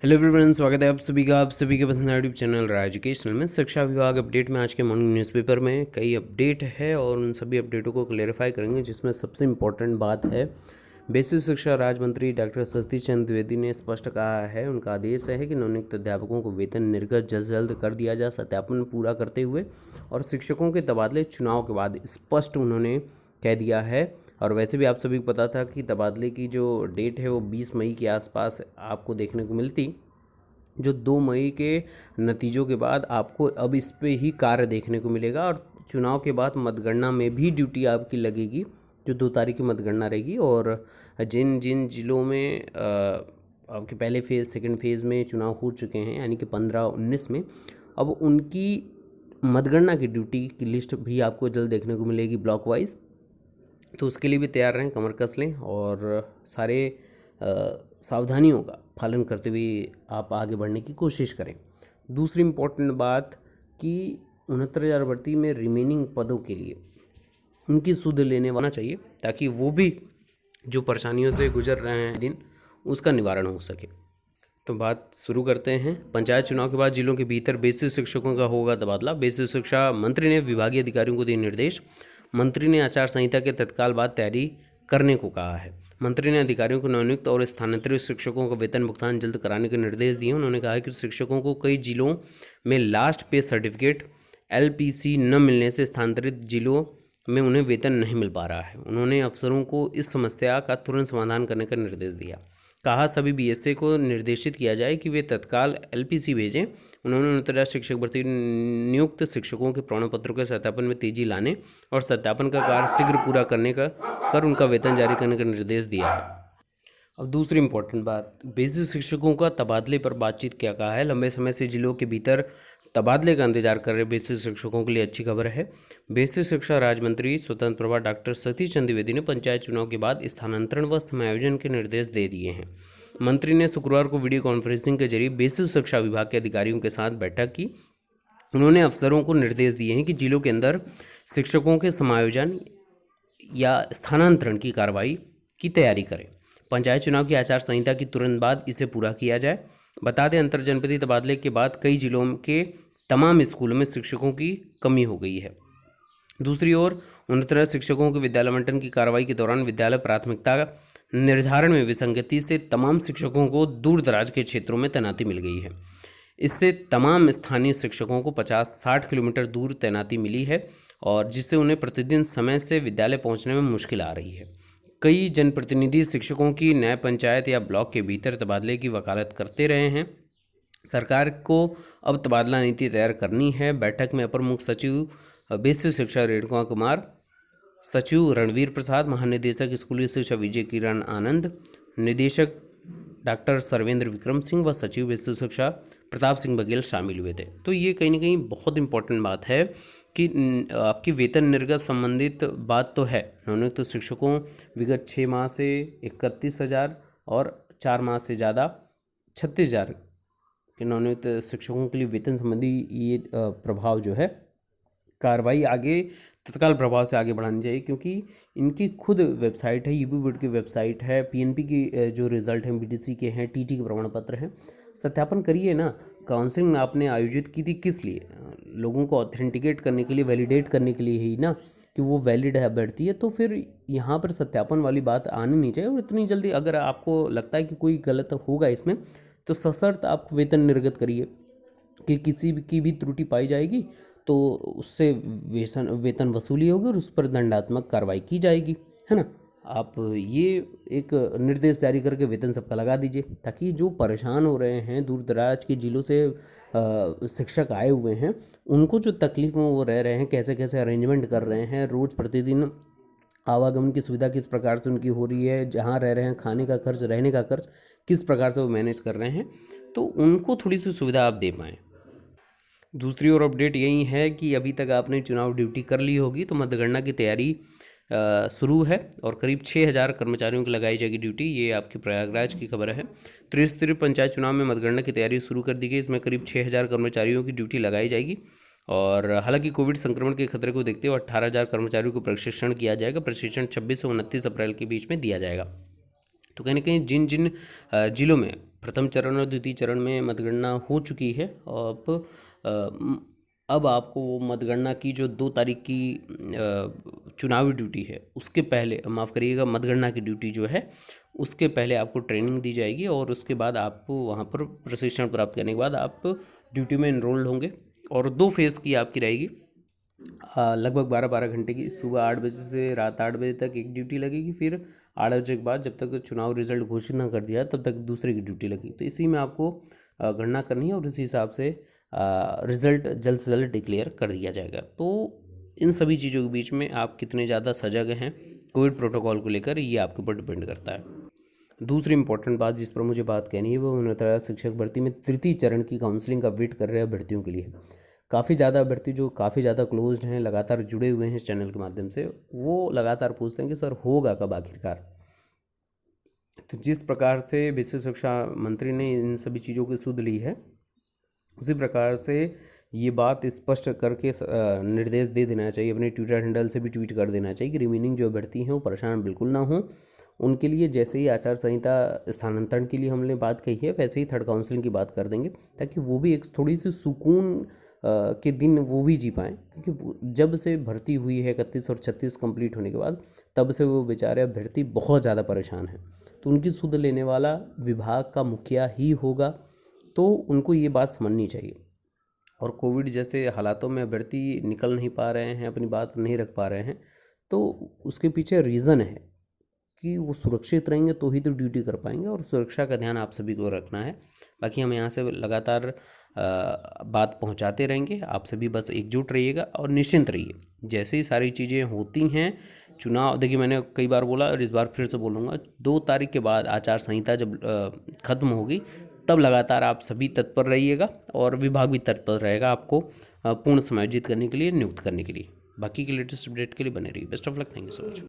Hello everyone, स्वागत है आप सभी के पसंद यूट्यूब चैनल राज एजुकेशनल में। शिक्षा विभाग अपडेट में आज के मॉर्निंग न्यूज़पेपर में कई अपडेट है और उन सभी अपडेटों को क्लेरिफाई करेंगे, जिसमें सबसे इम्पोर्टेंट बात है बेसिक शिक्षा राज्य मंत्री डॉक्टर सतीश चंद्र द्विवेदी ने स्पष्ट कहा है, उनका आदेश है कि नवनियुक्त अध्यापकों को वेतन निर्गत जल्द कर दिया जाए, सत्यापन पूरा करते हुए। और शिक्षकों के तबादले चुनाव के बाद स्पष्ट उन्होंने कह दिया है। और वैसे भी आप सभी को पता था कि तबादले की जो डेट है वो 20 मई के आसपास आपको देखने को मिलती, जो 2 मई के नतीजों के बाद आपको अब इस पे ही कार्य देखने को मिलेगा। और चुनाव के बाद मतगणना में भी ड्यूटी आपकी लगेगी, जो 2 तारीख की मतगणना रहेगी। और जिन जिन जिलों में आपके पहले फेज़ सेकंड फेज़ में चुनाव हो चुके हैं, यानी कि 15-19 में, अब उनकी मतगणना की ड्यूटी की लिस्ट भी आपको जल्द देखने को मिलेगी ब्लॉक वाइज। तो उसके लिए भी तैयार रहें, कमर कस लें और सारे सावधानियों का पालन करते हुए आप आगे बढ़ने की कोशिश करें। दूसरी इम्पोर्टेंट बात कि 69,000 भर्ती में रिमेनिंग पदों के लिए उनकी सुध लेने वाला चाहिए, ताकि वो भी जो परेशानियों से गुजर रहे हैं दिन, उसका निवारण हो सके। तो बात शुरू करते हैं। पंचायत चुनाव के बाद जिलों के भीतर बेसिक शिक्षकों का होगा तबादला। बेसिक शिक्षा मंत्री ने विभागीय अधिकारियों को दिए निर्देश। मंत्री ने आचार संहिता के तत्काल बाद तैयारी करने को कहा है। मंत्री ने अधिकारियों को नवनियुक्त और स्थानांतरित शिक्षकों का वेतन भुगतान जल्द कराने के निर्देश दिए। उन्होंने कहा कि शिक्षकों को कई जिलों में लास्ट पे सर्टिफिकेट LPC न मिलने से स्थानांतरित जिलों में उन्हें वेतन नहीं मिल पा रहा है। उन्होंने अफसरों को इस समस्या का तुरंत समाधान करने का निर्देश दिया। कहा सभी BSA को निर्देशित किया जाए कि वे तत्काल LPC भेजें। उन्होंने अंतर्राष्ट्रीय शिक्षक भर्ती नियुक्त शिक्षकों के प्रमाण पत्रों के सत्यापन में तेजी लाने और सत्यापन का कार्य शीघ्र पूरा करने का कर उनका वेतन जारी करने का निर्देश दिया है। अब दूसरी इम्पोर्टेंट बात, बेसिक शिक्षकों का तबादले पर बातचीत क्या कहा है। लंबे समय से जिलों के भीतर तबादले का इंतजार कर रहे बेसिक शिक्षकों के लिए अच्छी खबर है। बेसिक शिक्षा राज्य मंत्री स्वतंत्र प्रभार डॉक्टर सतीश चंद्र द्विवेदी ने पंचायत चुनाव के बाद स्थानांतरण व समायोजन के निर्देश दे दिए हैं। मंत्री ने शुक्रवार को वीडियो कॉन्फ्रेंसिंग के जरिए बेसिक शिक्षा विभाग के अधिकारियों के साथ बैठक की। उन्होंने अफसरों को निर्देश दिए हैं कि जिलों के अंदर शिक्षकों के समायोजन या स्थानांतरण की कार्रवाई की तैयारी करें। पंचायत चुनाव की आचार संहिता की तुरंत बाद इसे पूरा किया जाए। बता दें, अंतर जनपदीय तबादले के बाद कई जिलों के तमाम स्कूलों में शिक्षकों की कमी हो गई है। दूसरी ओर 69 शिक्षकों के विद्यालय आवंटन की कार्रवाई के दौरान विद्यालय प्राथमिकता निर्धारण में विसंगति से तमाम शिक्षकों को दूर दराज के क्षेत्रों में तैनाती मिल गई है। इससे तमाम स्थानीय शिक्षकों को 50-60 किलोमीटर दूर तैनाती मिली है, और जिससे उन्हें प्रतिदिन समय से विद्यालय पहुंचने में मुश्किल आ रही है। कई जनप्रतिनिधि शिक्षकों की न्याय पंचायत या ब्लॉक के भीतर तबादले की वकालत करते रहे हैं। सरकार को अब तबादला नीति तैयार करनी है। बैठक में अपर मुख्य सचिव बेसिक शिक्षा रेणुका कुमार, सचिव रणवीर प्रसाद, महानिदेशक स्कूली शिक्षा विजय किरण आनंद, निदेशक डॉक्टर सर्वेंद्र विक्रम सिंह व सचिव बेसिक शिक्षा प्रताप सिंह बघेल शामिल हुए थे। तो ये कहीं ना कहीं बहुत इंपॉर्टेंट बात है कि आपकी वेतन निर्गत संबंधित बात तो है। नवनियुक्त शिक्षकों विगत 6 माह से 31,000 और 4 माह से ज़्यादा 36,000 के नवनियुक्त शिक्षकों के लिए वेतन संबंधी ये प्रभाव जो है, कार्रवाई आगे तत्काल प्रभाव से आगे बढ़ानी चाहिए, क्योंकि इनकी खुद वेबसाइट है, यूपी बोर्ड की वेबसाइट है, PNP की जो रिजल्ट हैं, BTC के हैं, TT के प्रमाण पत्र हैं, सत्यापन करिए ना। काउंसलिंग आपने आयोजित की थी किस लिए? लोगों को ऑथेंटिकेट करने के लिए, वैलिडेट करने के लिए ही ना, कि वो वैलिड है अभ्यर्थी है। तो फिर यहाँ पर सत्यापन वाली बात आनी नहीं चाहिए। और इतनी जल्दी अगर आपको लगता है कि कोई गलत होगा इसमें, तो सशर्त आप वेतन निर्गत करिए। कि किसी की भी त्रुटि पाई जाएगी तो उससे वेतन वसूली होगी और उस पर दंडात्मक कार्रवाई की जाएगी, है ना। आप ये एक निर्देश जारी करके वेतन सबका लगा दीजिए, ताकि जो परेशान हो रहे हैं, दूर दराज के जिलों से शिक्षक आए हुए हैं, उनको जो तकलीफ में वो रह रहे हैं, कैसे कैसे अरेंजमेंट कर रहे हैं, रोज़ प्रतिदिन आवागमन की सुविधा किस प्रकार से उनकी हो रही है, जहाँ रह रहे हैं खाने का खर्च, रहने का खर्च किस प्रकार से वो मैनेज कर रहे हैं, तो उनको थोड़ी सी सुविधा आप दे पाएँ। दूसरी ओर अपडेट यही है कि अभी तक आपने चुनाव ड्यूटी कर ली होगी, तो मतगणना की तैयारी शुरू है और करीब 6,000 कर्मचारियों की लगाई जाएगी ड्यूटी। ये आपकी प्रयागराज की खबर है। त्रिस्तरीय पंचायत चुनाव में मतगणना की तैयारी शुरू कर दी गई। इसमें करीब 6,000 कर्मचारियों की ड्यूटी लगाई जाएगी। और हालांकि कोविड संक्रमण के खतरे को देखते हुए 18,000 कर्मचारियों को प्रशिक्षण किया जाएगा। प्रशिक्षण 26 से 29 अप्रैल के बीच में दिया जाएगा। तो कहीं ना कहीं जिन जिन जिलों में प्रथम चरण और द्वितीय चरण में मतगणना हो चुकी है। अब आपको वो मतगणना की जो 2 तारीख की चुनावी ड्यूटी है उसके पहले, माफ़ करिएगा, मतगणना की ड्यूटी जो है उसके पहले आपको ट्रेनिंग दी जाएगी और उसके बाद आपको वहाँ पर प्रशिक्षण प्राप्त करने के बाद आप ड्यूटी में इनरोल्ड होंगे। और 2 फेज़ की आपकी रहेगी, लगभग 12-12 घंटे की। सुबह 8 बजे से रात 8 बजे तक एक ड्यूटी लगेगी, फिर 8 बजे के बाद जब तक चुनाव रिजल्ट घोषित ना कर दिया तब तक दूसरे की ड्यूटी लगेगी। तो इसी में आपको गणना करनी है और इसी हिसाब से रिज़ल्ट जल्द से जल्द डिक्लेयर कर दिया जाएगा। तो इन सभी चीज़ों के बीच में आप कितने ज़्यादा सजग हैं कोविड प्रोटोकॉल को लेकर, ये आपके ऊपर डिपेंड करता है। दूसरी इंपॉर्टेंट बात जिस पर मुझे बात कहनी है वो उन्नतरा शिक्षक भर्ती में तृतीय चरण की काउंसलिंग का वेट कर रहे हैं अभ्यर्थियों के लिए। काफ़ी ज़्यादा अभ्यर्थी जो काफ़ी ज़्यादा क्लोज्ड हैं, लगातार जुड़े हुए हैं इस चैनल के माध्यम से, वो लगातार पूछते हैं कि सर होगा कब आखिरकार। तो जिस प्रकार से विशेष शिक्षा मंत्री ने इन सभी चीज़ों की सुध ली है, उसी प्रकार से ये बात स्पष्ट करके निर्देश दे देना चाहिए, अपने ट्विटर हैंडल से भी ट्वीट कर देना चाहिए कि रिमेनिंग जो अभ्यर्थी हैं वो परेशान बिल्कुल ना हों। उनके लिए जैसे ही आचार संहिता स्थानांतरण के लिए हमने बात कही है वैसे ही थर्ड काउंसलिंग की बात कर देंगे, ताकि वो भी एक थोड़ी सी सुकून के दिन वो भी जी पाएँ। क्योंकि जब से भर्ती हुई है 31 और 36 कंप्लीट होने के बाद, तब से वो बेचारे अभ्यर्थी बहुत ज़्यादा परेशान हैं। तो उनकी सुध लेने वाला विभाग का मुखिया ही होगा, तो उनको ये बात समझनी चाहिए। और कोविड जैसे हालातों में अभ्यर्थी निकल नहीं पा रहे हैं, अपनी बात नहीं रख पा रहे हैं, तो उसके पीछे रीज़न है कि वो सुरक्षित रहेंगे तो ही तो ड्यूटी कर पाएंगे, और सुरक्षा का ध्यान आप सभी को रखना है। बाकी हम यहाँ से लगातार बात पहुँचाते रहेंगे। आप सभी बस एकजुट रहिएगा और निश्चिंत रहिए। जैसे ही सारी चीज़ें होती हैं, चुनाव, देखिए मैंने कई बार बोला और इस बार फिर से बोलूँगा, 2 तारीख के बाद आचार संहिता जब ख़त्म होगी तब लगातार आप सभी तत्पर रहिएगा और विभाग भी तत्पर रहेगा आपको पूर्ण समायोजित करने के लिए, नियुक्त करने के लिए। बाकी के लेटेस्ट अपडेट के लिए बने रहिए। Best of luck, thank you so much.